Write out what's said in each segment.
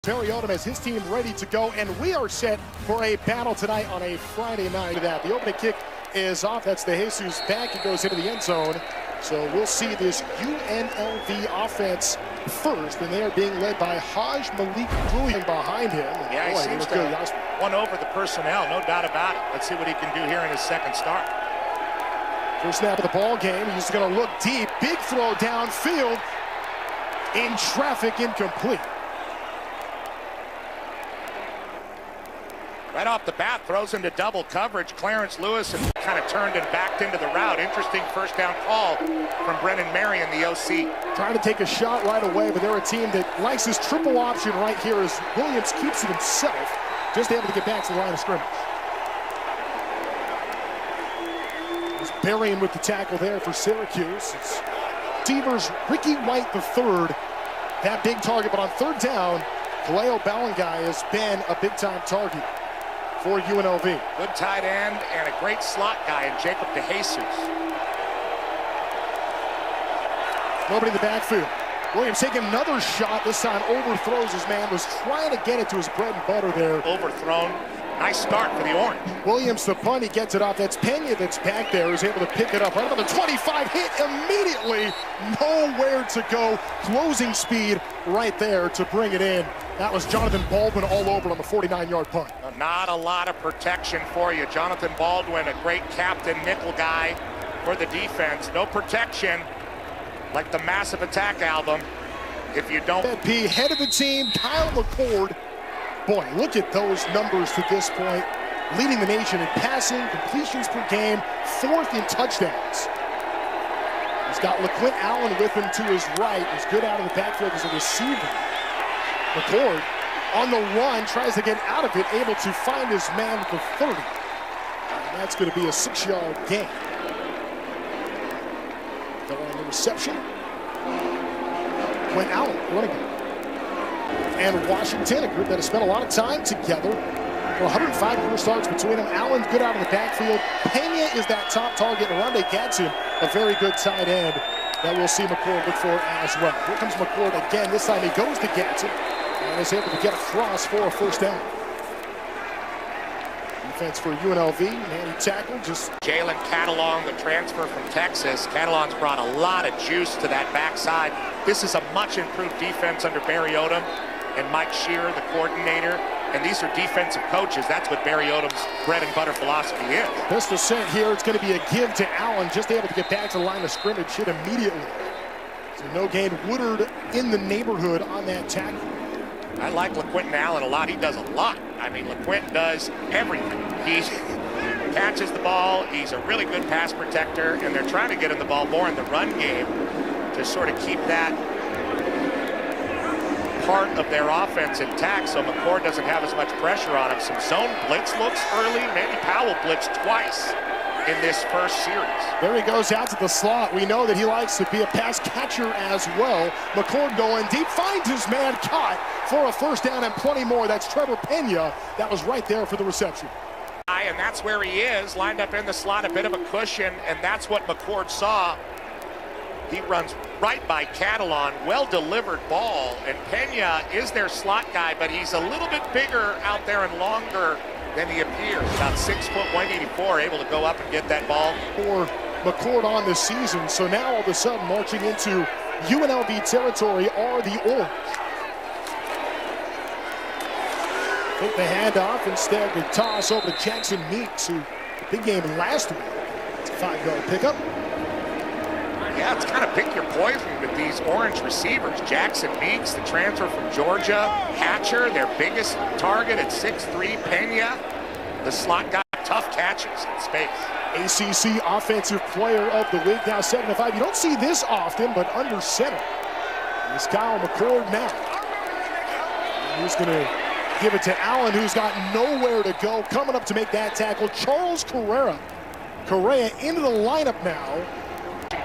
Barry Odom has his team ready to go, and we are set for a battle tonight on a Friday night. The opening kick is off. That's the Jesus back. It goes into the end zone. So we'll see this UNLV offense first, and they are being led by Haj Malik Brilliant behind him. Yeah, he seems to won over the personnel, no doubt about it. Let's see what he can do here in his second start. First snap of the ball game. He's going to look deep. Big throw downfield. In traffic, incomplete. Right off the bat, throws into double coverage. Clarence Lewis and kind of turned and backed into the route. Interesting first down call from Brennan Marion, the OC. Trying to take a shot right away, but they're a team that likes this triple option right here as Williams keeps it himself. Just able to get back to the line of scrimmage. He's burying with the tackle there for Syracuse. It's receivers Ricky White III, that big target, but on third down, Kaleo Balangai has been a big-time target for UNLV. Good tight end and a great slot guy in Jacob DeJesus. Nobody in the backfield. Williams taking another shot, this time overthrows his man, was trying to get it to his bread and butter there. Overthrown. Nice start for the Orange. Williams, the punt, he gets it off. That's Pena that's back there, who's able to pick it up. Right about the 25, hit immediately. Nowhere to go. Closing speed right there to bring it in. That was Jonathan Baldwin all over on the 49-yard punt. Not a lot of protection for you. Jonathan Baldwin, a great captain, nickel guy for the defense. No protection, like the Massive Attack album. If you don't... P, head of the team, Kyle McCord. Boy, look at those numbers to this point. Leading the nation in passing, completions per game, fourth in touchdowns. He's got LaQuint Allen with him to his right. He's good out of the backfield as a receiver. McCord on the run, tries to get out of it, able to find his man at the 30. And that's going to be a 6-yard gain. They're on the reception. LaQuint Allen running it. And Washington, a group that has spent a lot of time together. 105 career starts between them. Allen's good out of the backfield. Pena is that top target. Arande Gadsden, a very good tight end that we'll see McCord look for as well. Here comes McCord again. This time he goes to Gadsden and is able to get across for a first down. Defense for UNLV. Man, he tackled just... Jalen Catalon, the transfer from Texas. Catalon's brought a lot of juice to that backside. This is a much improved defense under Barry Odom and Mike Shearer, the coordinator. And these are defensive coaches. That's what Barry Odom's bread and butter philosophy is. Pistol sent here. It's going to be a give to Allen. Just able to get back to the line of scrimmage. Hit immediately. So no gain. Woodard in the neighborhood on that tackle. I like LaQuint Allen a lot. He does a lot. I mean, LaQuint does everything. He catches the ball. He's a really good pass protector. And they're trying to get him the ball more in the run game to sort of keep that part of their offense intact, so McCord doesn't have as much pressure on him. Some zone blitz looks early. Manny Powell blitzed twice in this first series. There he goes out to the slot. We know that he likes to be a pass catcher as well. McCord going deep, finds his man, caught for a first down and plenty more. That's Trevor Pena. That was right there for the reception. And that's where he is, lined up in the slot, a bit of a cushion, and that's what McCord saw. He runs right by Catalon, well-delivered ball, and Pena is their slot guy, but he's a little bit bigger out there and longer than he appears. About 6 foot, 184, able to go up and get that ball. For McCord on this season, so now all of a sudden marching into UNLV territory are the Orange. Took the handoff, instead the toss over to Jackson Meeks, who big game last week. It's a 5-yard pickup. Yeah, it's kind of pick your poison with these Orange receivers. Jackson Meeks, the transfer from Georgia. Hatcher, their biggest target at 6'3". Pena, the slot guy, tough catches in space. ACC Offensive Player of the Week, now 7-5. You don't see this often, but under center is Kyle McCord now. And he's going to give it to Allen, who's got nowhere to go. Coming up to make that tackle, Charles Correa. Correa into the lineup now.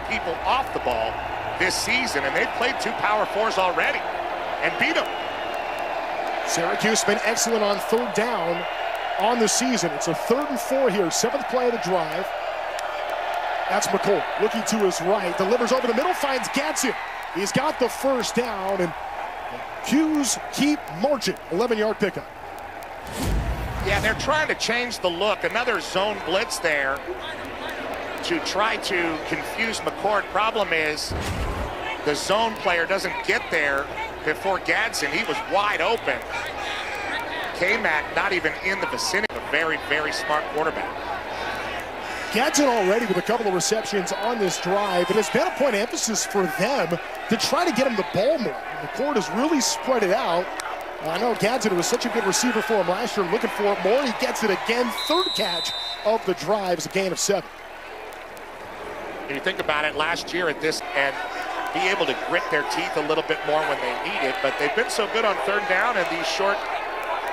People off the ball this season, and they've played 2 Power 4s already and beat them. Syracuse been excellent on third down on the season. It's a 3rd and 4 here, 7th play of the drive. That's McCord looking to his right, delivers over the middle, finds Gadsden. He's got the first down, and Qs keep marching. 11-yard pickup. Yeah, they're trying to change the look. Another zone blitz there to try to confuse McCord. Problem is the zone player doesn't get there before Gadsden. He was wide open. K-Mac not even in the vicinity. A very, very smart quarterback. Gadsden already with a couple of receptions on this drive. It has been a point of emphasis for them to try to get him the ball more. McCord has really spread it out. I know Gadsden was such a good receiver for him last year, looking for it more. He gets it again. Third catch of the drive is a gain of 7. You think about it, last year at this and be able to grit their teeth a little bit more when they need it, but they've been so good on third down, and these short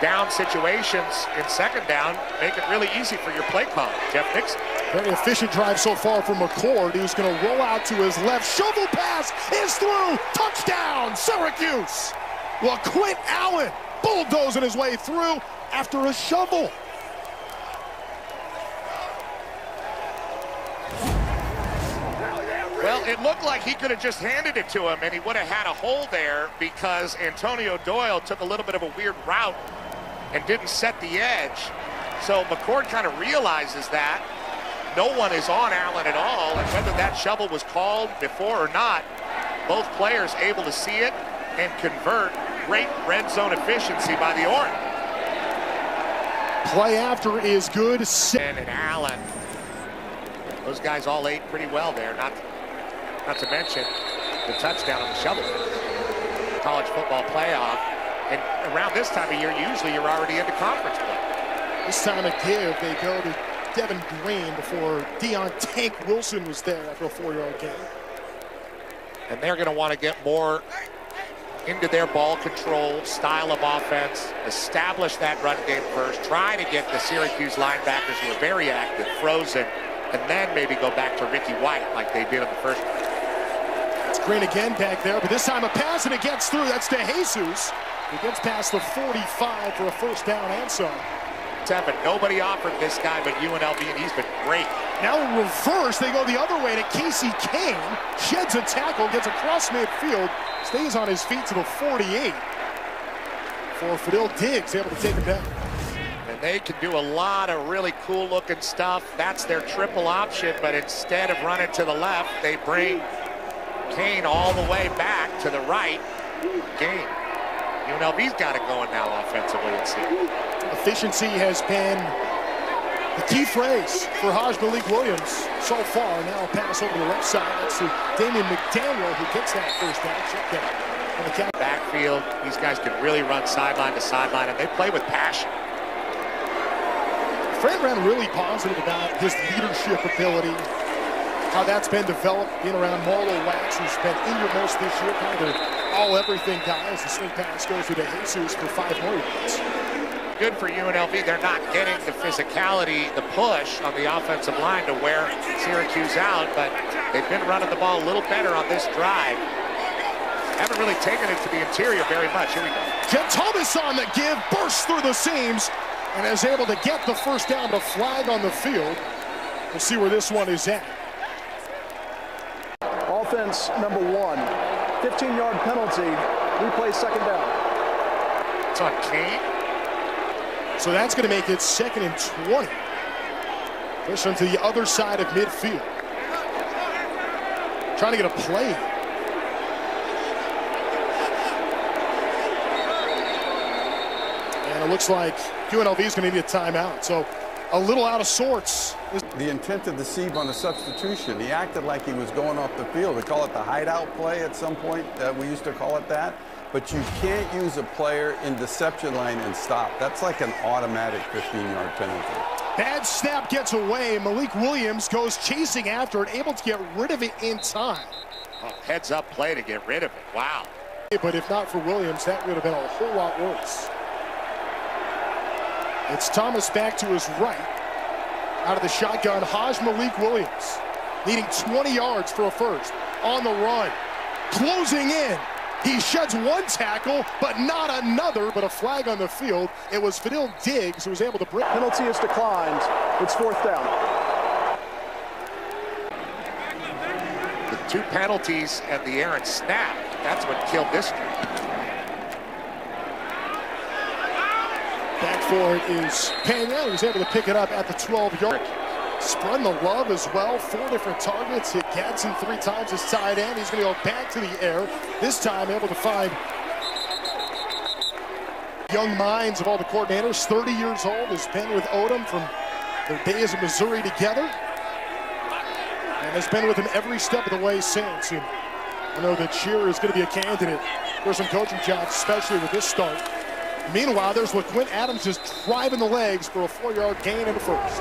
down situations in second down make it really easy for your play call. Jeff Nixon. Very efficient drive so far from McCord. He's going to roll out to his left. Shovel pass is through. Touchdown, Syracuse. LaQuint Allen bulldozing his way through after a shovel. Well, it looked like he could have just handed it to him, and he would have had a hole there because Antonio Doyle took a little bit of a weird route and didn't set the edge. So McCord kind of realizes that. No one is on Allen at all, and whether that shovel was called before or not, both players able to see it and convert. Great red zone efficiency by the Orange. Play after is good. And Allen. Those guys all ate pretty well there, not to mention the touchdown on the shovel. College football playoff. And around this time of year, usually you're already into conference play. This time of give, they go to Devin Green before Deion Tank Wilson was there after a 4-yard gain. And they're going to want to get more into their ball control style of offense, establish that run game first, try to get the Syracuse linebackers who are very active frozen, and then maybe go back to Ricky White like they did in the first one. It's Green again back there, but this time a pass and it gets through. That's to Jesus. He gets past the 45 for a first down and some. Nobody offered this guy but UNLV, and he's been great. Now in reverse, they go the other way to Casey Kane. Sheds a tackle, gets across midfield, stays on his feet to the 48. For Fidel Diggs, able to take him down. And they can do a lot of really cool looking stuff. That's their triple option, but instead of running to the left, they bring Kane all the way back to the right. Game. UNLV's got it going now offensively, it seems. Efficiency has been the key phrase for Malik Williams so far. Now a pass over the left side. That's to Damian McDaniel, who gets that first down. Check down. Backfield, these guys can really run sideline to sideline, and they play with passion. Fran Brown really positive about his leadership ability, how that's been developed, being around Marlo Wax, who's been innermost this year, kind of all-everything guys. The swing pass goes to Jesus for 5 more yards. Good for UNLV. They're not getting the physicality, the push on the offensive line to wear Syracuse out, but they've been running the ball a little better on this drive. Haven't really taken it to the interior very much. Here we go. Jet Thomas on the give, bursts through the seams, and is able to get the first down, but a flag on the field. We'll see where this one is at. Offense number 1, 15-yard penalty, replay second down. It's on Kane. So that's going to make it 2nd and 20. Push onto the other side of midfield. Trying to get a play. And it looks like UNLV is going to need a timeout. So a little out of sorts. The intent to deceive on the substitution. He acted like he was going off the field. We call it the hideout play at some point. We used to call it that. But you can't use a player in deception line and stop. That's like an automatic 15-yard penalty. Bad snap gets away. Malik Williams goes chasing after it, able to get rid of it in time. Oh, heads-up play to get rid of it. Wow. But if not for Williams, that would have been a whole lot worse. It's Thomas back to his right. Out of the shotgun, Malik Williams. Needing 20 yards for a first. On the run. Closing in. He sheds one tackle, but not another, but a flag on the field. It was Fidel Diggs who was able to break. Penalty is declined. It's 4th down. The 2 penalties and the errant snap, that's what killed this. Back for it is Pena. He was able to pick it up at the 12-yard. Spreading the love as well. 4 different targets. Hit Gadsden 3 times as tight end. He's going to go back to the air. This time able to find young minds of all the coordinators. 30 years old. Has been with Odom from their days in Missouri together. And has been with him every step of the way since. And I know that Shearer is going to be a candidate for some coaching jobs, especially with this start. Meanwhile, there's LaQuint Adams just driving the legs for a 4-yard gain in the first.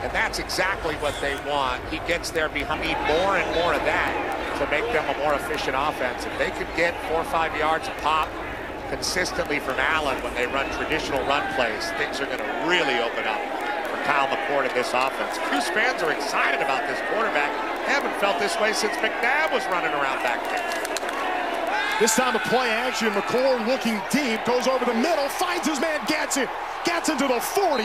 And that's exactly what they want. He gets there behind. Need more and more of that to make them a more efficient offense. If they could get 4 or 5 yards a pop consistently from Allen when they run traditional run plays, things are going to really open up for Kyle McCord in this offense. Cuse fans are excited about this quarterback. They haven't felt this way since McNabb was running around back there. This time a play action. McCord looking deep, goes over the middle, finds his man Gadsden. Gadsden to the 40,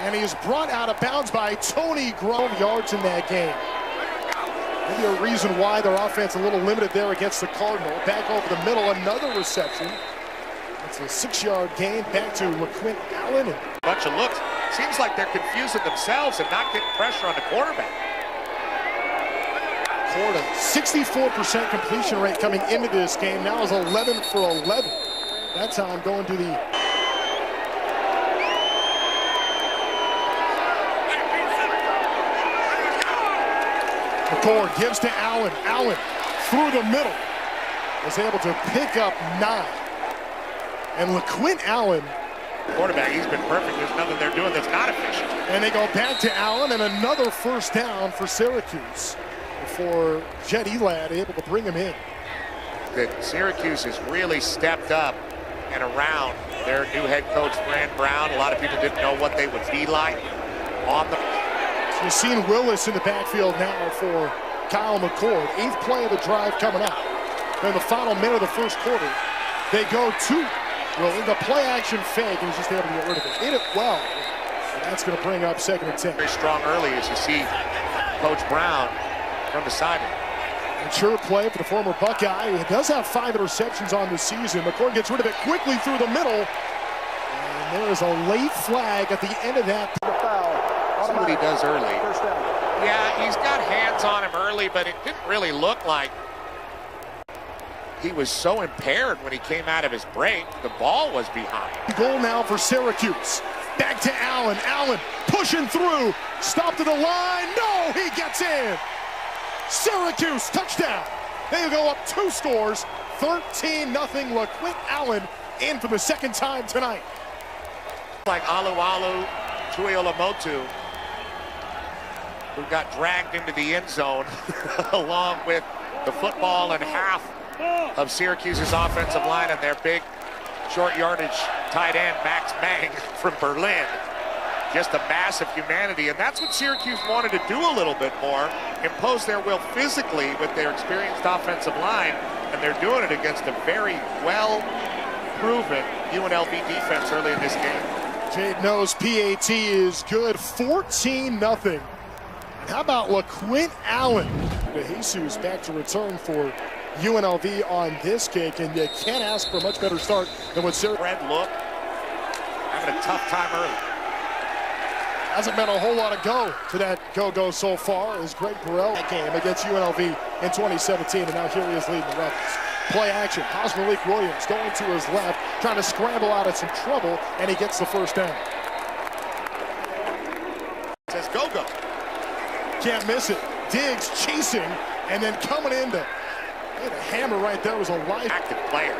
and he is brought out of bounds by Tony Grove. Yards in that game. Maybe a reason why their offense a little limited there against the Cardinal. Back over the middle, another reception. It's a 6-yard gain back to LaQuint Allen. Bunch of looks. Seems like they're confusing themselves and not getting pressure on the quarterback. 64% completion rate coming into this game. Now is 11 for 11. That time going to the McCord gives to Allen. Allen through the middle is able to pick up 9. And LaQuint Allen, Quarterback, he's been perfect. There's nothing they're doing that's not efficient. And they go back to Allen, and another first down for Syracuse before Jet Elad able to bring him in. That Syracuse has really stepped up and around their new head coach, Fran Brown. A lot of people didn't know what they would be like on the... So you've seen Willis in the backfield now for Kyle McCord. 8th play of the drive coming out. Then the final minute of the first quarter, they go to Willis. The play action fake, and he's just able to get rid of it. Hit it well, and that's going to bring up 2nd and 10. Very strong early as you see Coach Brown from the sideline. Mature play for the former Buckeye. He does have 5 interceptions on the season. McCord gets rid of it quickly through the middle. And there is a late flag at the end of that. See what he does early. Yeah, he's got hands on him early, but it didn't really look like he was so impaired when he came out of his break. The ball was behind. Goal now for Syracuse. Back to Allen. Allen pushing through. Stop to the line. No, he gets in. Syracuse touchdown. They go up 2 scores. 13-0. LaQuint Allen in for the 2nd time tonight. Like Alualu Tuiolamotu, who got dragged into the end zone along with the football and half of Syracuse's offensive line and their big short yardage tight end Max Mang from Berlin. Just a massive humanity, and that's what Syracuse wanted to do a little bit more, impose their will physically with their experienced offensive line, and they're doing it against a very well-proven UNLV defense early in this game. Jade knows PAT is good. 14-0. How about LaQuint Allen? Jesus back to return for UNLV on this kick, and you can't ask for a much better start than what Syracuse. Red look, having a tough time early. Hasn't been a whole lot of go to that go so far as Greg Burrell game against UNLV in 2017, and now here he is leading the Rebels. Play action, Malik Williams going to his left, trying to scramble out of some trouble, and he gets the first down. Says go. Can't miss it. Diggs chasing, and then coming in to hit a hammer right there. Was a live active player.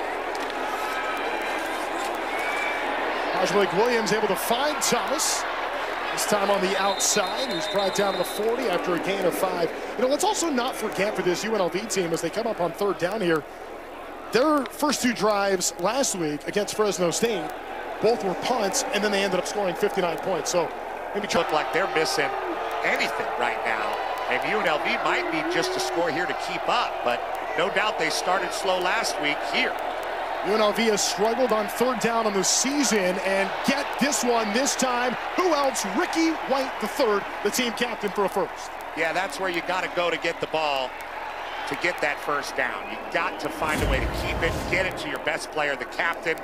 Malik Williams able to find Thomas. This time on the outside. He's brought down to the 40 after a gain of 5. You know, let's also not forget for this UNLV team as they come up on 3rd down here, their first 2 drives last week against Fresno State, both were punts, and then they ended up scoring 59 points. So maybe look like they're missing anything right now. And UNLV might need just to score here to keep up, but no doubt they started slow last week here. UNLV has struggled on 3rd down on the season, and get this one this time. Who else? Ricky White III, the team captain for a first. Yeah, that's where you got to go to get the ball to get that first down. You got to find a way to keep it, get it to your best player, the captain.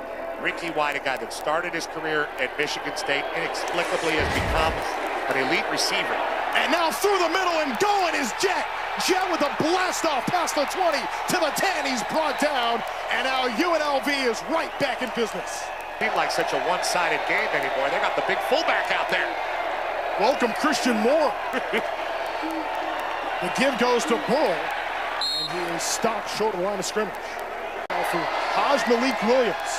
Ricky White, a guy that started his career at Michigan State, inexplicably has become an elite receiver. And now through the middle and going is Jet. Jet with a blast off past the 20 to the 10. He's brought down, and now UNLV is right back in business. Seems like such a one-sided game anymore. They got the big fullback out there. Welcome, Christian Moore. The give goes to Bull, and he is stopped short of the line of scrimmage. Now for Malik Williams.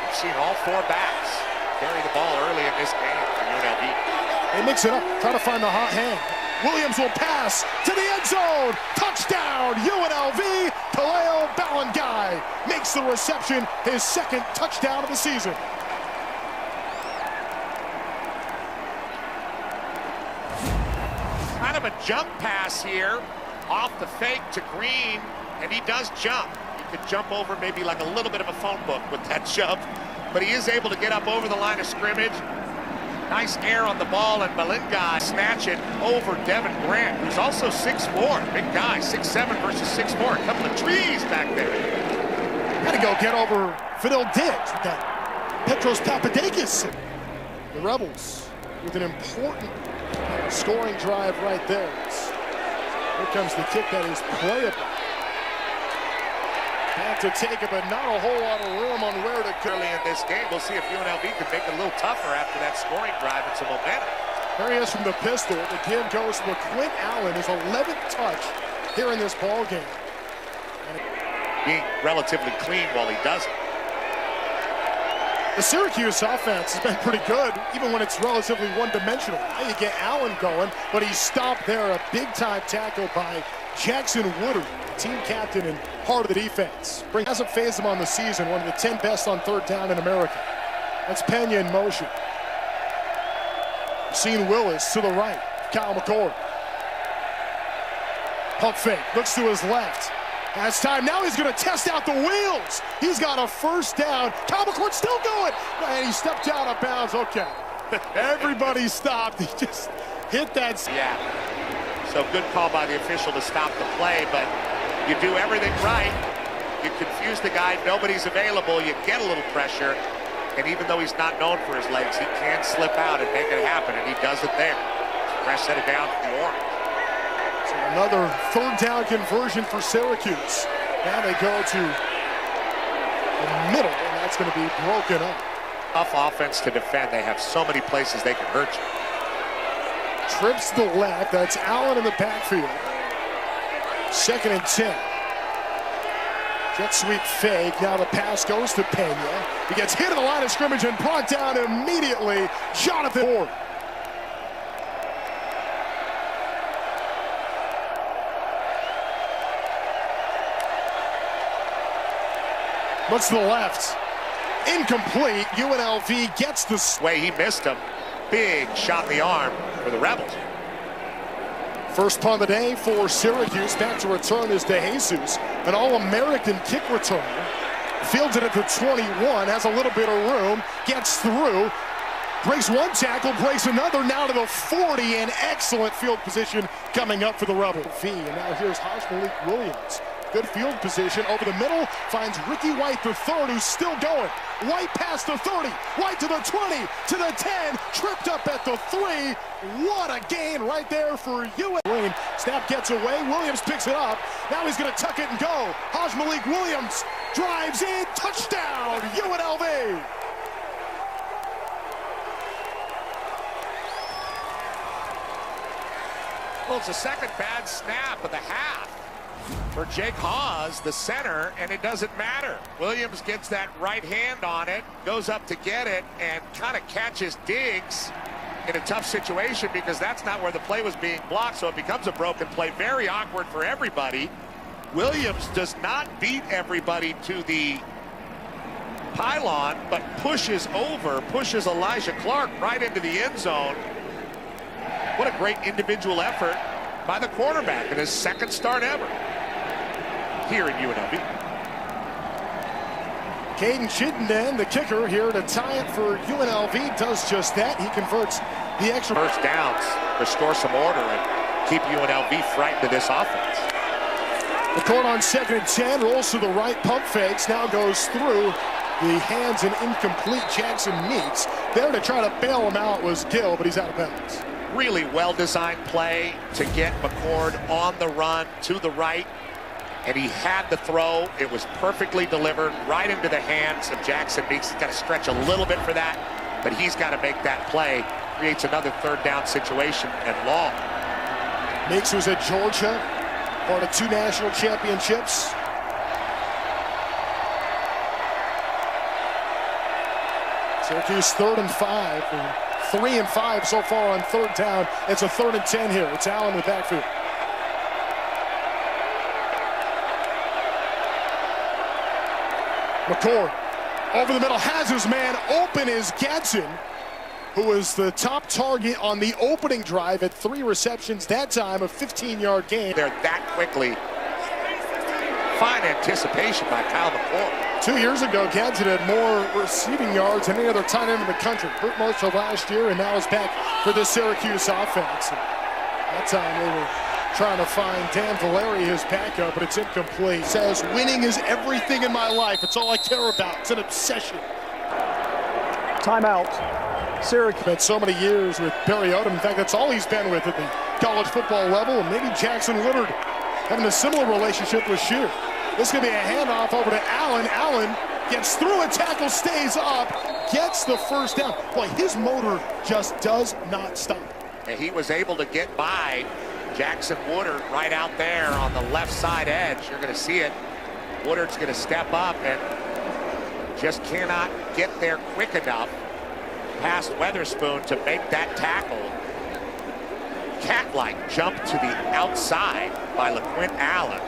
We've seen all four backs carry the ball early in this game for UNLV. They mix it up, try to find the hot hand. Williams will pass to the end zone. Touchdown, UNLV. Kaleo Balangai makes the reception, his second touchdown of the season. Kind of a jump pass here, off the fake to Green, and he does jump. He could jump over maybe like a little bit of a phone book with that jump, but he is able to get up over the line of scrimmage. Nice air on the ball, and Balangai snatch it over Devin Grant, who's also 6'4", big guy, 6'7" versus 6'4", a couple of trees back there. Had to go get over Fidel Diggs with that Petros Papadakis. The Rebels with an important scoring drive right there. Here comes the kick that is playable. Back to take it, but not a whole lot of room on where to go. Early in this game, we'll see if UNLV can make it a little tougher after that scoring drive and some momentum. There he is from the pistol. The give goes to Quint Allen, his 11th touch here in this ball game. Being relatively clean while he does it. The Syracuse offense has been pretty good, even when it's relatively one-dimensional. Now you get Allen going, but he's stopped there. A big-time tackle by Jackson Woodard, team captain and heart of the defense. Hasn't phased him on the season, one of the 10 best on third down in America. That's Pena in motion. Seeing Willis to the right, Kyle McCord. Pump fake, looks to his left. That's time. Now he's going to test out the wheels. He's got a first down. Kyle McCord still going. And he stepped out of bounds. Okay. Everybody stopped. He just hit that. Yeah. So good call by the official to stop the play, but you do everything right. You confuse the guy. Nobody's available. You get a little pressure. And even though he's not known for his legs, he can slip out and make it happen. And he does it there. Press it down to the orange. Another third down conversion for Syracuse. Now they go to the middle, and that's going to be broken up. Tough offense to defend. They have so many places they can hurt you. Trips to the left. That's Allen in the backfield. 2nd and 10. Jet sweep fake. Now the pass goes to Pena. He gets hit at the line of scrimmage and brought down immediately. Jonathan Ward. Looks to the left. Incomplete. UNLV gets the way he missed him. Big shot in the arm for the Rebels. First punt of the day for Syracuse. Back to return is DeJesus, an All-American kick returner. Fields it at the 21, has a little bit of room, gets through, breaks one tackle, breaks another, now to the 40, and excellent field position coming up for the Rebels. And now here's Malik Williams. Good field position over the middle, finds Ricky White the third, who's still going. White past the 30, White to the 20, to the 10, tripped up at the 3. What a gain right there for UNLV. Snap gets away, Williams picks it up. Now he's gonna tuck it and go. Malik Williams drives in, touchdown, UNLV. Well, it's the second bad snap of the half for Jake Hawes, the center, and it doesn't matter. Williams gets that right hand on it, goes up to get it, and kind of catches Diggs in a tough situation because that's not where the play was being blocked, so it becomes a broken play. Very awkward for everybody. Williams does not beat everybody to the pylon, but pushes Elijah Clark right into the end zone. What a great individual effort by the quarterback in his second start ever here in UNLV. Caden Chittenden, the kicker, here to tie it for UNLV, does just that. He converts the extra first downs, restore some order, and keep UNLV frightened of this offense. The court on 2nd and 10, rolls to the right, pump fakes, now goes through The hands and incomplete Jackson Meeks. There to try to bail him out was Gill, but he's out of bounds. Really well-designed play to get McCord on the run to the right. And he had the throw. It was perfectly delivered right into the hands of Jackson Meeks. He's got to stretch a little bit for that, but he's got to make that play. Creates another third down situation and long. Meeks was at Georgia, part of 2 national championships. Syracuse 3rd and 5, and 3 and 5 so far on 3rd down. It's a 3rd and 10 here. It's Allen in the backfield. McCord over the middle, has his man open, is Gadsden, who was the top target on the opening drive at 3 receptions, that time a 15-yard gain. There that quickly. Fine anticipation by Kyle McCord. 2 years ago, Gadsden had more receiving yards than any other tight end in the country. Burt Marshall last year, and now is back for the Syracuse offense. And that time they were trying to find Dan Valeri, his backup, but it's incomplete. Says, winning is everything in my life. It's all I care about. It's an obsession. Timeout. Syracuse. Had so many years with Barry Odom. In fact, that's all he's been with at the college football level. And maybe Jackson Woodard having a similar relationship with Shear. This is going to be a handoff over to Allen. Allen gets through a tackle, stays up, gets the first down. Boy, his motor just does not stop. And he was able to get by Jackson Woodard right out there on the left side edge. You're going to see it. Woodard's going to step up and just cannot get there quick enough past Weatherspoon to make that tackle. Cat-like jump to the outside by LaQuint Allen.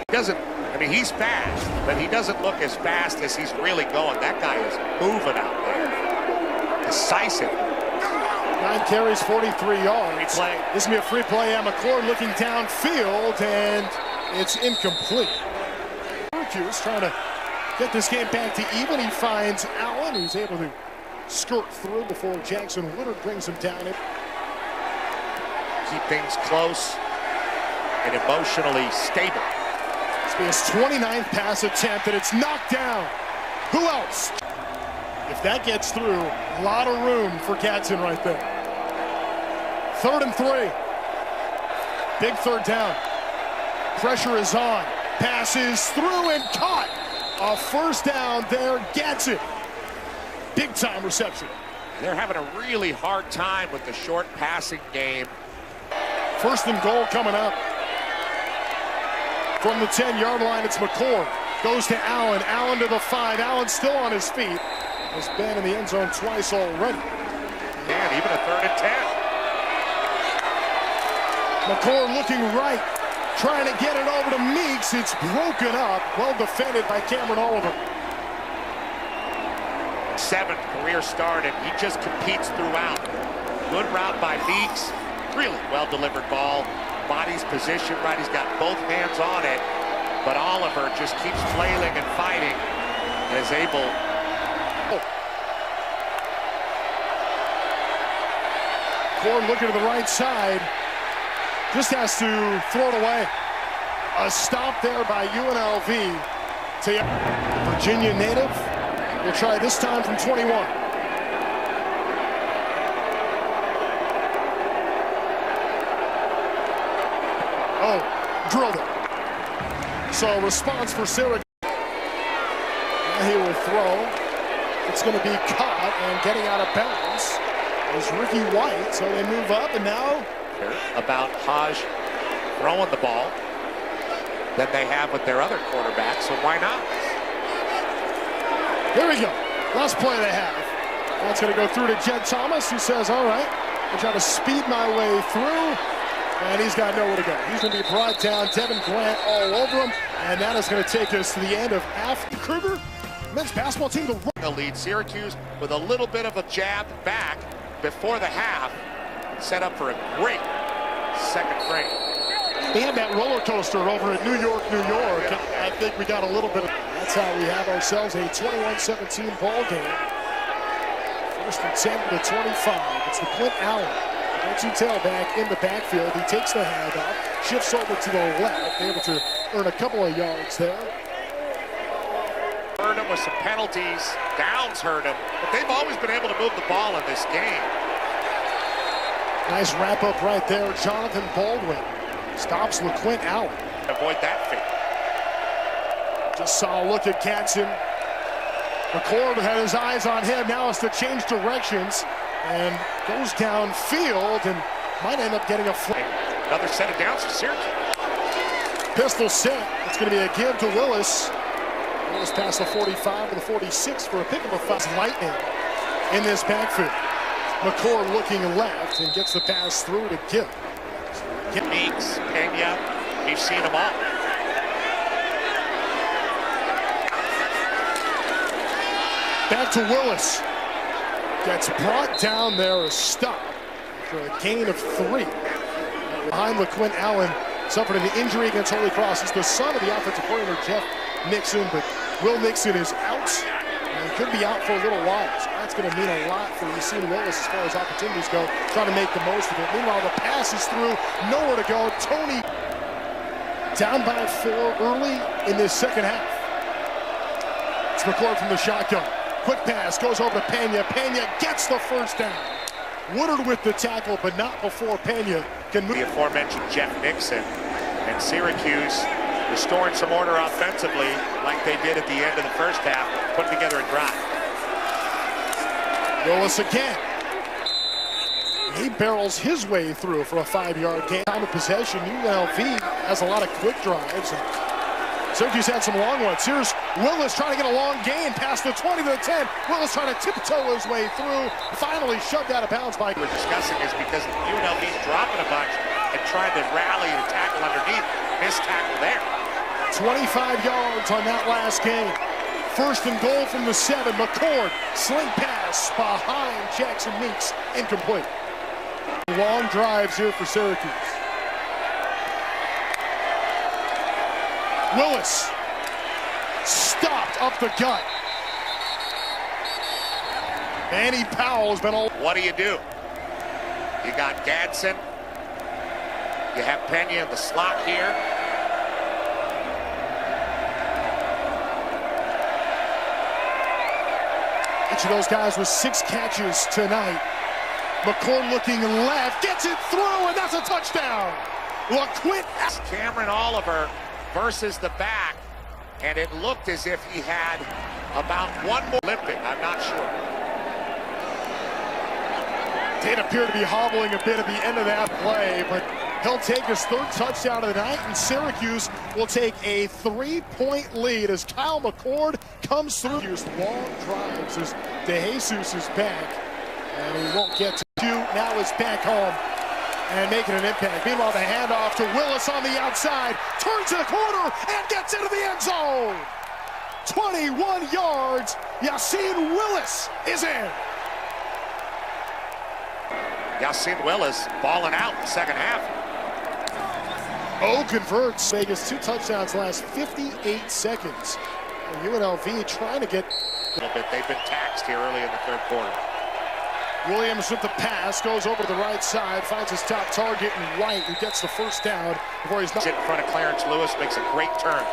He doesn't, I mean, he's fast, but he doesn't look as fast as he's really going. That guy is moving out there. Decisive. 9 carries, 43 yards. Free play. This is going to be a free play. McCord looking downfield, and it's incomplete. Syracuse trying to get this game back to even. He finds Allen, who's able to skirt through before Jackson Woodard brings him down. Keep things close and emotionally stable. This will be his 29th pass attempt, and it's knocked down. Who else? If that gets through, a lot of room for Gadsden right there. 3rd and 3. Big 3rd down. Pressure is on. Passes through and caught. A first down there, Gadsden. Big time reception. They're having a really hard time with the short passing game. 1st and goal coming up. From the 10-yard line, it's McCord. Goes to Allen. Allen to the 5. Allen still on his feet. Has been in the end zone twice already. And even a 3rd and 10. McCord looking right, trying to get it over to Meeks. It's broken up. Well defended by Cameron Oliver. 7th career start, and he just competes throughout. Good route by Meeks. Really well-delivered ball. Body's positioned right. He's got both hands on it. But Oliver just keeps flailing and fighting and is able. Cord looking to the right side. Just has to throw it away. A stop there by UNLV. Virginia native. We'll try this time from 21. Oh, drilled it. So response for Syracuse. Now he will throw. It's going to be caught and getting out of bounds is Ricky White. So they move up, and now about Hodge throwing the ball than they have with their other quarterback. So why not? Here we go. Last play they have. That's going to go through to Jed Thomas, who says, all right, I'll try to speed my way through. And he's got nowhere to go. He's going to be brought down. Devin Grant all over him. And that is going to take us to the end of half. Kruger, men's basketball team, the lead. Syracuse with a little bit of a jab back before the half. Set up for a great second frame. They had that roller coaster over at New York, New York. Yeah. I think we got a little bit of. That's how we have ourselves a 21-17 ball game. 1st and 10 to the 25. It's the Clint Allen. Go-to tailback in the backfield. He takes the handoff, shifts over to the left, able to earn a couple of yards there. Earn him with some penalties. Downs hurt him, but they've always been able to move the ball in this game. Nice wrap up right there. Jonathan Baldwin stops LeQuint Allen. Avoid that fate. Just saw a look at Gatson. McCord had his eyes on him. Now it's to change directions and goes downfield and might end up getting a flag. Another set of downs for Syracuse. Pistol set. It's going to be a give to Willis. Willis past the 45 to the 46 for a pick of a fast lightning in this backfield. McCord looking left and gets the pass through to Gibb. Meeks, Pena, we've seen them all. Back to Willis. Gets brought down there, a stop for a gain of 3. Behind LeQuint Allen, suffered an injury against Holy Cross. He's the son of the offensive coordinator, Jeff Nixon, but Will Nixon is out. And could be out for a little while. So that's going to mean a lot for Yassine Willis as far as opportunities go, trying to make the most of it. Meanwhile, the pass is through, nowhere to go. Tony down by 4 early in this second half. It's McCord from the shotgun. Quick pass, goes over to Pena. Pena gets the first down. Woodard with the tackle, but not before Pena can move. The aforementioned Jeff Nixon and Syracuse restoring some order offensively like they did at the end of the first half, putting together a drive. Willis again. He barrels his way through for a 5-yard gain. Time of possession, UNLV has a lot of quick drives. Syracuse had some long ones. Here's Willis trying to get a long gain past the 20 to the 10. Willis trying to tiptoe his way through. Finally shoved out of bounds by... We're discussing is because UNLV's dropping a bunch and trying to rally and tackle underneath. Missed tackle there. 25 yards on that last game. First and goal from the 7. McCord, sling pass behind Jackson Meeks. Incomplete. Long drives here for Syracuse. Willis stopped up the gut. Manny Powell has been all... What do? You got Gadsden. You have Pena in the slot here. Each of those guys with 6 catches tonight. McCord looking left, gets it through, and that's a touchdown. LeQuint. Cameron Oliver versus the back, and it looked as if he had about one more limping. I'm not sure. Did appear to be hobbling a bit at the end of that play, but he'll take his 3rd touchdown of the night, and Syracuse will take a 3-point lead as Kyle McCord comes through. Long drives as DeJesus is back, and he won't get to 2. Now is back home and making an impact. Meanwhile, the handoff to Willis on the outside, turns to the corner and gets into the end zone. 21 yards, Yassine Willis is in. Yassine Willis balling out in the second half. Converts. Vegas 2 touchdowns last 58 seconds. UNLV trying to get a little bit. They've been taxed here early in the 3rd quarter. Williams with the pass, goes over to the right side, finds his top target in White, who gets the first down before he's not in front of Clarence Lewis, makes a great turn.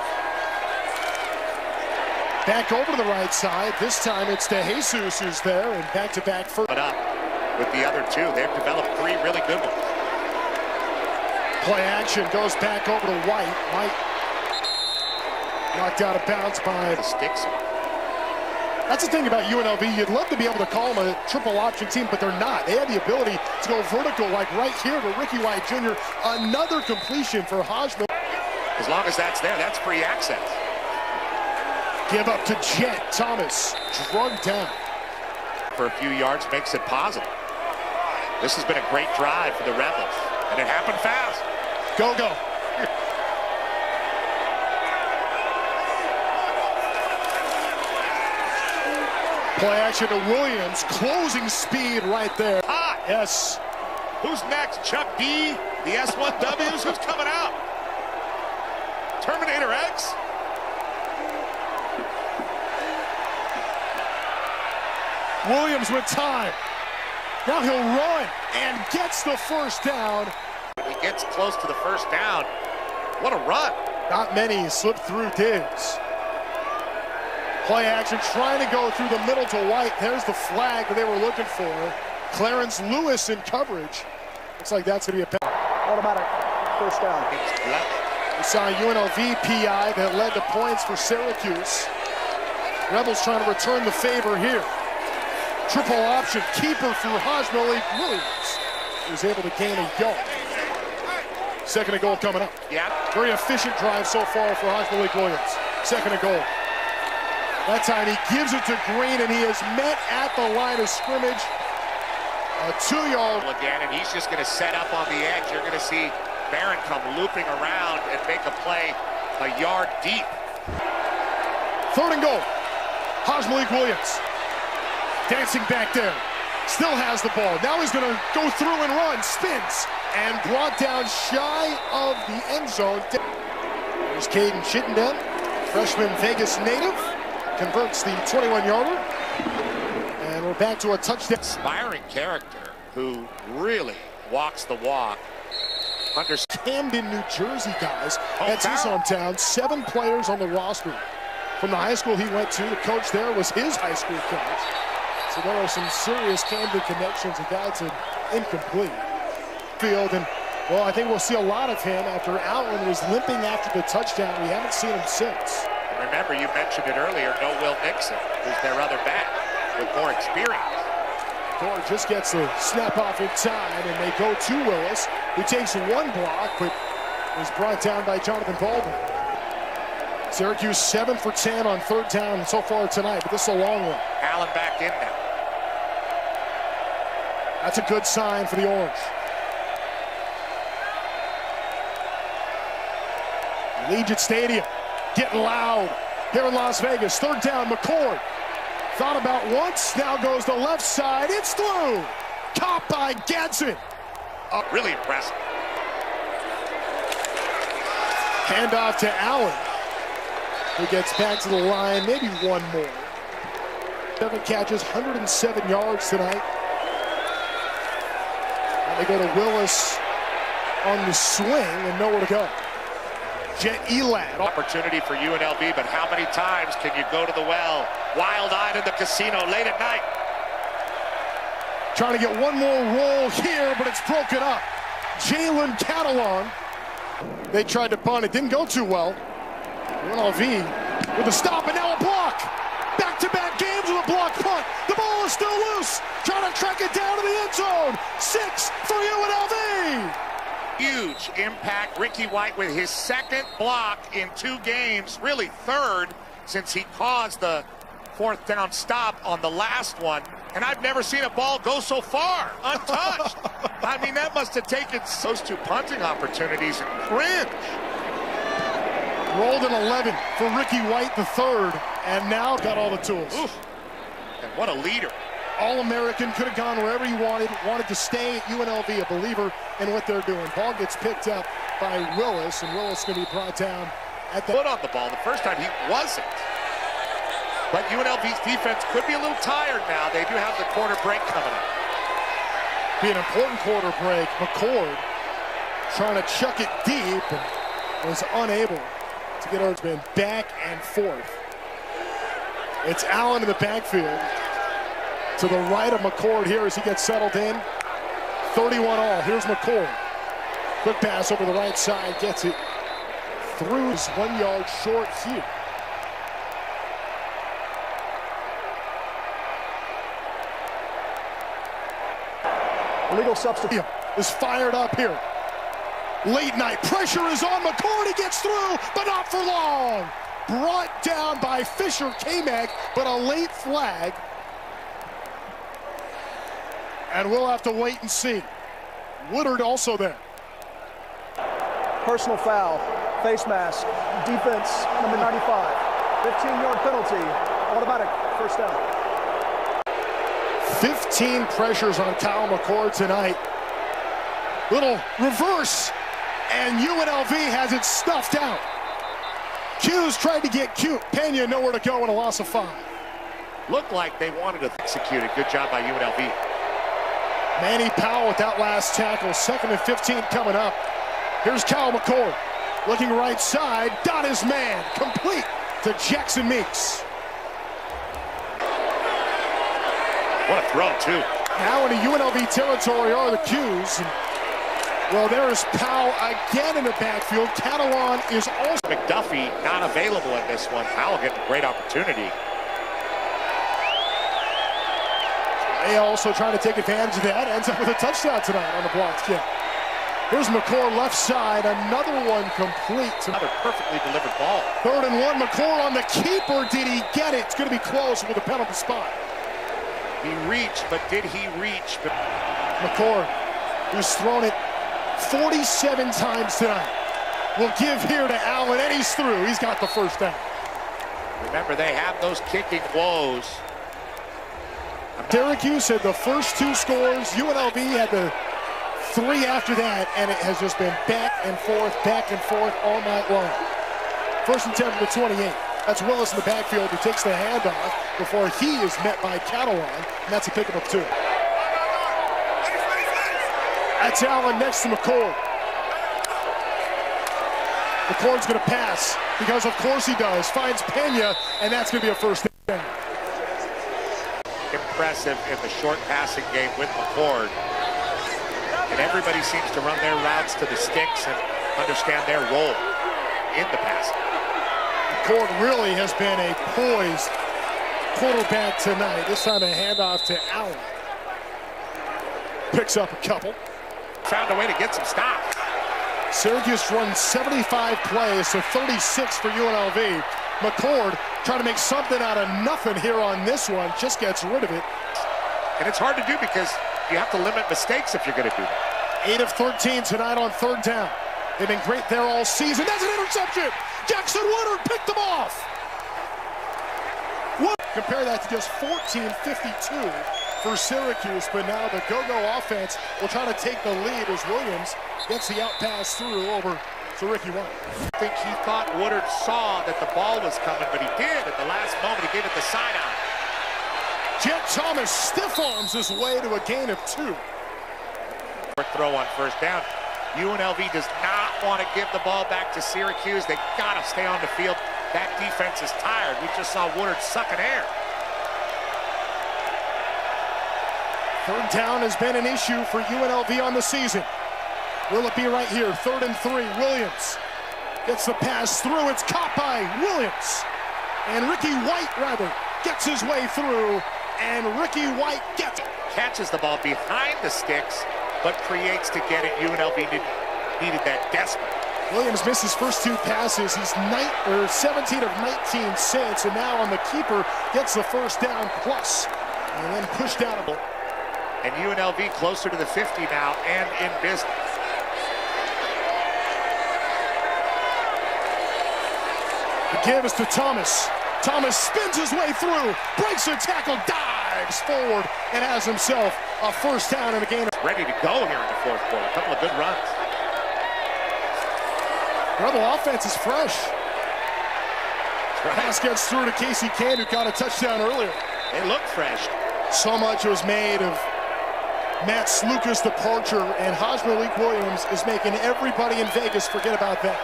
Back over to the right side. This time it's DeJesus who's there, and back-to-back first. But up with the other 2. They've developed 3 really good ones. Play action goes back over to White. White knocked out of bounds by the sticks. That's the thing about UNLV. You'd love to be able to call them a triple option team, but they're not. They have the ability to go vertical, like right here to Ricky White Jr. Another completion for Hodgman. As long as that's there, that's free access. Give up to Jet. Thomas drugged down. For a few yards, makes it positive. This has been a great drive for the Rebels, and it happened fast. Go. Play action to Williams, closing speed right there. Hot. Yes. Who's next? Chuck D, the S1Ws, who's coming out? Terminator X? Williams with time. Now he'll run and gets the first down. When he gets close to the first down, what a run. Not many slip through Diggs. Play action, trying to go through the middle to White. There's the flag that they were looking for. Clarence Lewis in coverage. Looks like that's going to be a penalty. Automatic first down. We saw a UNLV PI that led to points for Syracuse. Rebels trying to return the favor here. Triple option, keeper for Hajmalik Williams. He was able to gain a yard. Second and goal coming up. Yeah. Very efficient drive so far for Hajmalik Williams. Second and goal. That time he gives it to Green, and he is met at the line of scrimmage. A 2-yard. Again, and he's just going to set up on the edge. You're going to see Barron come looping around and make a play a yard deep. Third and goal. Hajmalik Williams dancing back there. Still has the ball. Now he's going to go through and run. Spins and brought down shy of the end zone. There's Caden Chittenden, freshman Vegas native. Converts the 21-yarder. And we're back to a touchdown. Inspiring character who really walks the walk. Under Camden, New Jersey, guys. That's his hometown. 7 players on the roster. From the high school he went to, the coach there was his high school coach. So there are some serious Camden connections, and that's an incomplete field. And, well, I think we'll see a lot of him after Allen was limping after the touchdown. We haven't seen him since. Remember, you mentioned it earlier, no Will Nixon, who's their other back with more experience. Gore just gets the snap off in time, and they go to Willis, who takes one block, but is brought down by Jonathan Baldwin. Syracuse 7 for 10 on third down so far tonight, but this is a long one. Allen back in now. That's a good sign for the Orange. Allegiant Stadium getting loud here in Las Vegas. Third down, McCord. Thought about once, now goes the left side. It's through. Caught by Gadsden. Really impressive. Handoff to Allen, who gets back to the line, maybe one more. 7 catches, 107 yards tonight. And they go to Willis on the swing and nowhere to go. Jet Elad. Opportunity for UNLV, but how many times can you go to the well, wild-eyed in the casino late at night? Trying to get one more roll here, but it's broken up. Jalen Catalon. They tried to punt. It didn't go too well. UNLV with a stop and now a block. Back-to-back games with a block punt. The ball is still loose. Trying to track it down to the end zone. 6 for UNLV. Huge impact. Ricky White with his second block in 2 games, really third since he caused the 4th down stop on the last one. And I've never seen a ball go so far, untouched. I mean, that must have taken those 2 punting opportunities and cringe. Rolled an 11 for Ricky White the third, and now got all the tools. Oof. And what a leader. All-American, could have gone wherever he wanted to stay at UNLV, a believer in what they're doing. Ball gets picked up by Willis, and Willis going to be brought down at the foot on the ball. The first time he wasn't. But UNLV's defense could be a little tired now. They do have the quarter break coming up. Be an important quarter break. McCord trying to chuck it deep and was unable to get Ordsman back and forth. It's Allen in the backfield. To the right of McCord here as he gets settled in. 31 all. Here's McCord. Quick pass over the right side. Gets it through. He's 1 yard short here. Illegal substitute. Is fired up here. Late night pressure is on McCord. He gets through, but not for long. Brought down by Fisher K-Mac, but a late flag. And we'll have to wait and see. Woodard also there. Personal foul, face mask, defense, number 95. 15-yard penalty, automatic first down. 15 pressures on Kyle McCord tonight. Little reverse, and UNLV has it stuffed out. Q's tried to get cute. Pena nowhere to go and a loss of 5. Looked like they wanted to execute it. Good job by UNLV. Manny Powell with that last tackle. 2nd and 15 coming up. Here's Kyle McCord. Looking right side. Got his man. Complete to Jackson Meeks. What a throw, too. Now in the UNLV territory are the Qs. Well, there is Powell again in the backfield. Catalan is also... McDuffie not available in this one. Powell getting a great opportunity. They also trying to take advantage of that. Ends up with a touchdown tonight on the blocked kick. Here's McCord left side. Another one complete. Another perfectly delivered ball. 3rd and 1. McCord on the keeper. Did he get it? It's going to be close with a penalty spot. He reached, but did he reach? McCord, who's thrown it 47 times tonight, will give here to Allen, and he's through. He's got the first down. Remember, they have those kicking woes. Syracuse had the first 2 scores. UNLV had the 3 after that, and it has just been back and forth all night long. 1st and 10 from the 28. That's Willis in the backfield who takes the handoff before he is met by Catalan, and that's a pickup of 2. That's Allen next to McCord. McCord's going to pass because, of course, he does. Finds Pena, and that's going to be a first down. Impressive in the short passing game with McCord. And everybody seems to run their routes to the sticks and understand their role in the passing. McCord really has been a poised quarterback tonight. This time a handoff to Allen. Picks up a couple. Found a way to get some stops. Syracuse runs 75 plays to 36 for UNLV. McCord trying to make something out of nothing here on this one. Just gets rid of it. And it's hard to do because you have to limit mistakes if you're going to do that. 8 of 13 tonight on 3rd down. They've been great there all season. That's an interception. Jackson Woodard picked them off. Compare that to just 14-52 for Syracuse, but now the go-go offense will try to take the lead as Williams gets the out pass through over to Ricky White. I think he thought Woodard saw that the ball was coming, but he did at the last moment. He gave it the sidearm. Jet Thomas stiff arms his way to a gain of 2. Throw on 1st down. UNLV does not want to give the ball back to Syracuse. They got to stay on the field. That defense is tired. We just saw Woodard sucking air. 3rd down has been an issue for UNLV on the season. Will it be right here? 3rd and 3. Williams gets the pass through. It's caught by Williams. And Ricky White, rather, gets his way through. And Ricky White gets it. Catches the ball behind the sticks, but creates to get it. UNLV needed that desperate. Williams missed his first 2 passes. He's 17 of 19 since, and now on the keeper gets the first down plus, and then pushed out a ball. And UNLV closer to the 50 now and in business. The give is to Thomas. Thomas spins his way through, breaks a tackle, dives forward, and has himself a first down in the game. Ready to go here in the 4th quarter. A couple of good runs. Rebel offense is fresh. Right. Pass gets through to Casey Kane, who got a touchdown earlier. They look fresh. So much was made of Matt Sluka's departure, and Malik Williams is making everybody in Vegas forget about that.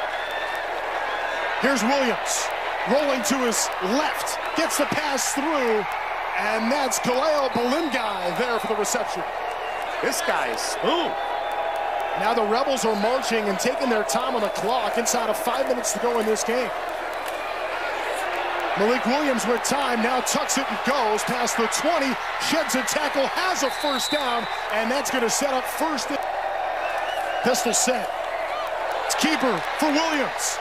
Here's Williams, rolling to his left, gets the pass through, and that's Kaleo Balimgai there for the reception. This guy is smooth. Now the Rebels are marching and taking their time on the clock inside of 5 minutes to go in this game. Malik Williams with time, now tucks it and goes past the 20, sheds a tackle, has a first down, and that's going to set up first. Pistol set. It's keeper for Williams.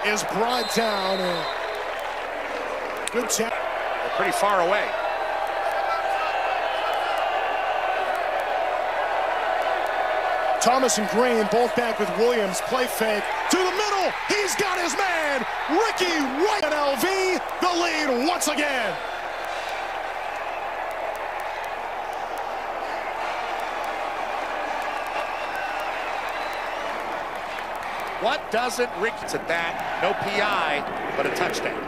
Is brought down. Good tackle. They're pretty far away. Thomas and Green both back with Williams. Play fake to the middle. He's got his man. Ricky White. UNLV the lead once again. What doesn't Ricky at that? No PI, but a touchdown.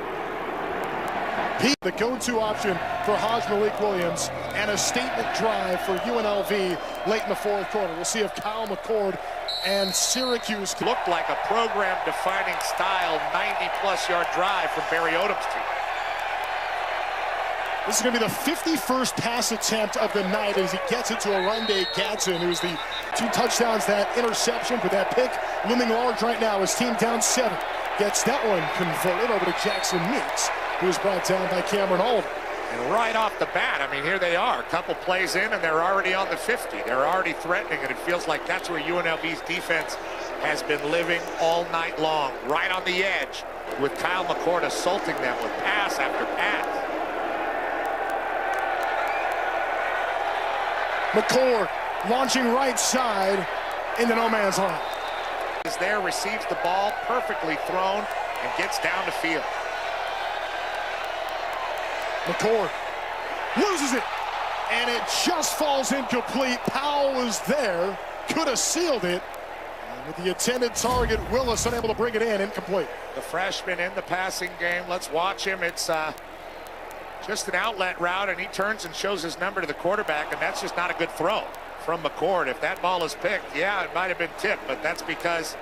The go-to option for Malik Williams, and a statement drive for UNLV late in the 4th quarter. We'll see if Kyle McCord and Syracuse looked like a program-defining style 90-plus yard drive from Barry Odom's team. This is going to be the 51st pass attempt of the night as he gets it to Arundé Gadsden, who's the 2 touchdowns, that interception, but that pick looming large right now. His team down 7. Gets that one converted over to Jackson Meeks, who's brought down by Cameron Oliver. And right off the bat, I mean, here they are. A couple plays in, and they're already on the 50. They're already threatening, and it feels like that's where UNLV's defense has been living all night long. Right on the edge, with Kyle McCord assaulting them with pass after pass. McCord launching right side into no man's land. Is there, receives the ball, perfectly thrown, and gets down the field. McCord loses it, and it just falls incomplete. Powell was there, could have sealed it. And with the intended target, Willis unable to bring it in, incomplete. The freshman in the passing game. Let's watch him. It's just an outlet route, and he turns and shows his number to the quarterback, and that's just not a good throw from McCord. If that ball is picked, yeah, it might have been tipped, but that's because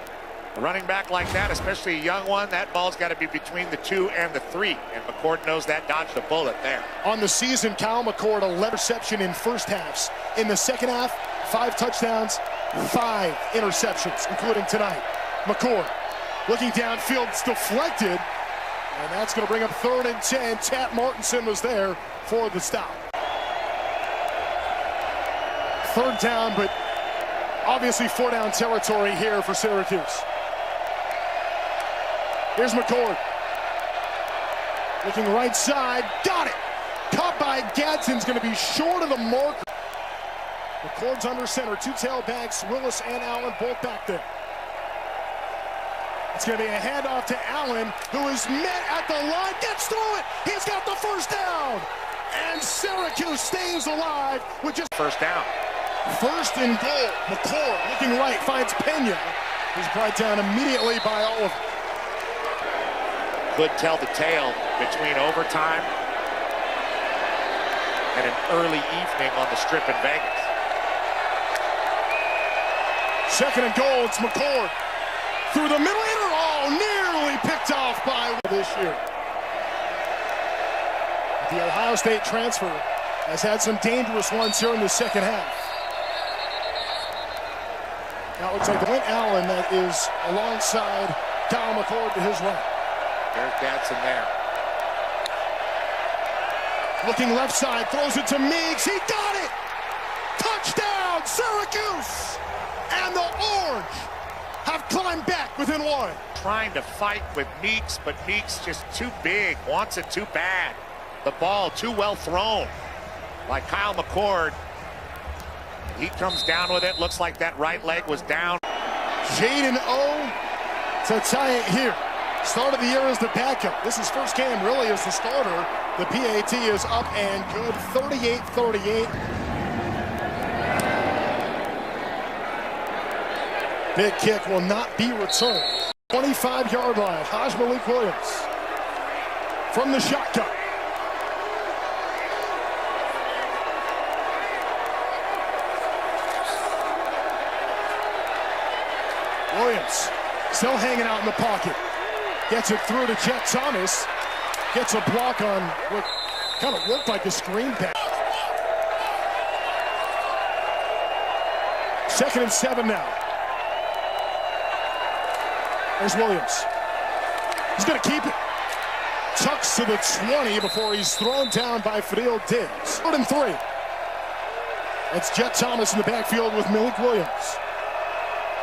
a running back like that, especially a young one, that ball's got to be between the 2 and the 3, and McCord knows that, dodged a bullet there. On the season, Kyle McCord, 11 reception in first halves. In the second half, 5 touchdowns, 5 interceptions, including tonight. McCord looking downfield, it's deflected, and that's going to bring up 3rd and 10. Tat Martinson was there for the stop. 3rd down, but obviously 4-down territory here for Syracuse. Here's McCord. Looking right side, got it. Caught by Gadsden's going to be short of the mark. McCord's under center, 2 tailbacks, Willis and Allen both back there. It's going to be a handoff to Allen, who is met at the line, gets through it. He's got the 1st down. And Syracuse stays alive with just 1st down. 1st and goal. McCord looking right, finds Pena. He's brought down immediately by Oliver. Could tell the tale between overtime and an early evening on the Strip in Vegas. 2nd and goal, it's McCord. Through the middle, nearly picked off by this year. The Ohio State transfer has had some dangerous ones here in the second half. Now it looks like Clint Allen that is alongside Kyle McCord to his right. There's Gadsden there. Looking left side, throws it to Meeks. He got it! Touchdown, Syracuse! And the Orange have climbed back within 1. Trying to fight with Meeks, but Meeks just too big, wants it too bad. The ball too well thrown by Kyle McCord. He comes down with it. Looks like that right leg was down. Jaden O to tie it here. Start of the year as the backup. This is first game really as the starter. The PAT is up and good, 38-38. Big kick will not be returned. 25-yard line, Haj Malik Williams from the shotgun. Williams still hanging out in the pocket. Gets it through to Jet Thomas. Gets a block on what kind of looked like a screen pass. 2nd and 7 now. There's Williams. He's going to keep it. Tucks to the 20 before he's thrown down by Fadil Diggs. 3rd and 3. It's Jet Thomas in the backfield with Malik Williams.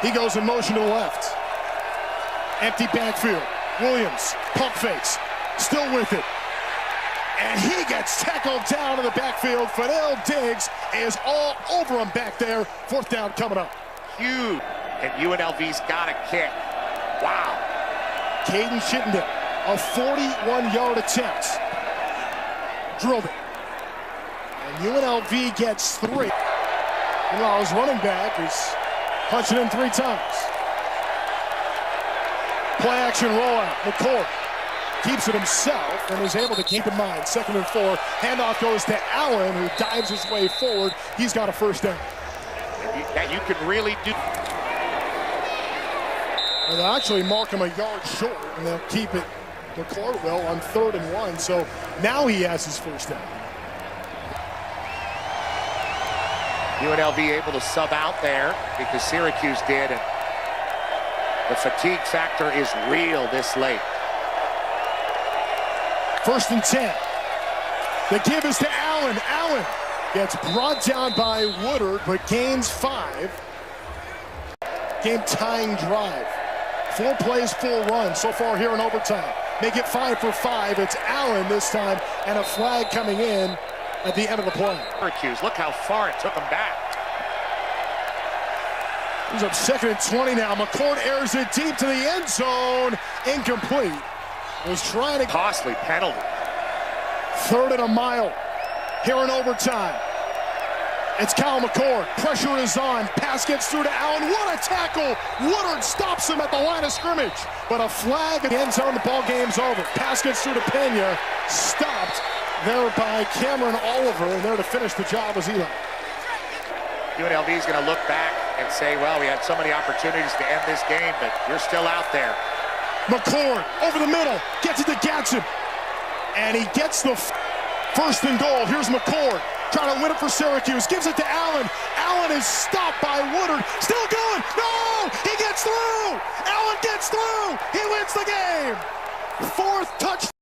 He goes in motion to the left. Empty backfield. Williams, pump fakes, still with it. And he gets tackled down in the backfield. Fadil Diggs is all over him back there. 4th down coming up. Huge. And UNLV's got a kick. Wow. Caden Chittenden, a 41-yard attempt. Drilled it. And UNLV gets 3. Meanwhile, his running back is punching in 3 times. Play action rollout. McCord keeps it himself and is able to keep in mind. 2nd and 4. Handoff goes to Allen, who dives his way forward. He's got a 1st down. That you can really do. And they'll actually mark him a yard short, and they'll keep it. McCord will on 3rd and 1. So now he has his 1st down. UNLV able to sub out there because Syracuse did, and the fatigue factor is real this late. 1st and 10. The give is to Allen. Allen gets brought down by Woodard, but gains 5. Game-tying drive. 4 plays, 4 runs so far here in overtime. Make it 5 for 5. It's Allen this time, and a flag coming in at the end of the play. Syracuse, look how far it took him back. He's up 2nd and 20 now. McCord airs it deep to the end zone. Incomplete. Was trying to... Costly penalty. 3rd and a mile here in overtime. It's Kyle McCord. Pressure is on. Pass gets through to Allen. What a tackle! Woodard stops him at the line of scrimmage. But a flag at the end zone. The ball game's over. Pass gets through to Pena. Stopped there by Cameron Oliver. And there to finish the job was Eli. UNLV is going to look back and say, well, we had so many opportunities to end this game, but you're still out there. McCord over the middle. Gets it to Gatson. And he gets the 1st and goal. Here's McCord. Trying to win it for Syracuse. Gives it to Allen. Allen is stopped by Woodard. Still going. No! He gets through! Allen gets through! He wins the game! 4th touchdown.